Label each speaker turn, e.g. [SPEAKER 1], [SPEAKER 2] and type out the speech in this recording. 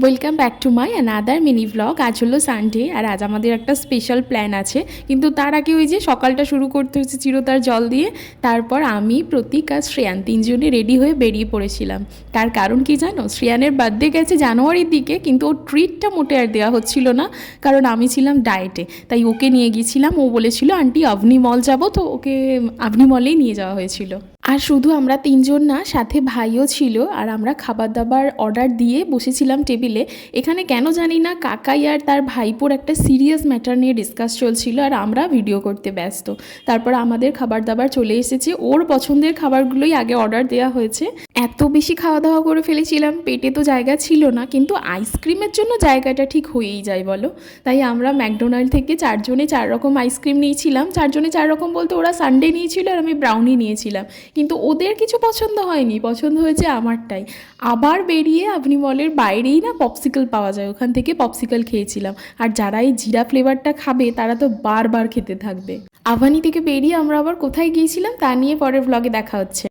[SPEAKER 1] Welcome back to my another mini vlog. আজ হলো Sunday আর আজ আমাদের একটা স্পেশাল প্ল্যান আছে, কিন্তু তার আগে ওই যে সকালটা শুরু করতে হচ্ছে চিরতার জল দিয়ে। তারপর আমি, প্রতীক আর শ্রেয়ান তিনজনে রেডি হয়ে বেরিয়ে পড়েছিলাম। তার কারণ কি জানো? শ্রেয়ানের বার্থডে গেছে জানুয়ারির দিকে, কিন্তু ওর ট্রিটটা মোটে আর দেওয়া হচ্ছিল না, কারণ আমি ছিলাম ডায়েটে। তাই ওকে নিয়ে গিয়েছিলাম। ও বলেছিল আন্টি আভনি মল যাবো, তো ওকে আভনি মলেই নিয়ে যাওয়া হয়েছিল। আর শুধু আমরা তিনজন না, সাথে ভাইও ছিল। আর আমরা খাবার দাবার অর্ডার দিয়ে বসেছিলাম টেবিলে। এখানে কেন জানি না কাকাই আর তার ভাইপোর একটা সিরিয়াস ম্যাটার নিয়ে ডিসকাস চলছিল, আর আমরা ভিডিও করতে ব্যস্ত। তারপর আমাদের খাবার দাবার চলে এসেছে। ওর পছন্দের খাবারগুলোই আগে অর্ডার দেওয়া হয়েছে। এত বেশি খাওয়া দাওয়া করে ফেলেছিলাম, পেটে তো জায়গা ছিল না, কিন্তু আইসক্রিমের জন্য জায়গাটা ঠিক হয়েই যায় বলো। তাই আমরা ম্যাকডোনাল্ড থেকে চারজনে 4 রকম আইসক্রিম নিয়েছিলাম। চারজনে 4 রকম বলতে ওরা সানডে নিয়েছিল আর আমি ব্রাউনি নিয়েছিলাম, কিন্তু ওদের কিছু পছন্দ হয়নি, পছন্দ হয়েছে আমারটাই। আবার বেরিয়ে আপনি মলের বাইরেই না পপসিকল পাওয়া যায়, ওখান থেকে পপসিকল খেয়েছিলাম। আর যারা এই জিরা ফ্লেভারটা খাবে তারা তো বারবার খেতে থাকবে। আভানি থেকে বেরিয়ে আমরা আবার কোথায় গিয়েছিলাম তা নিয়ে পরের ভ্লগে দেখা হচ্ছে।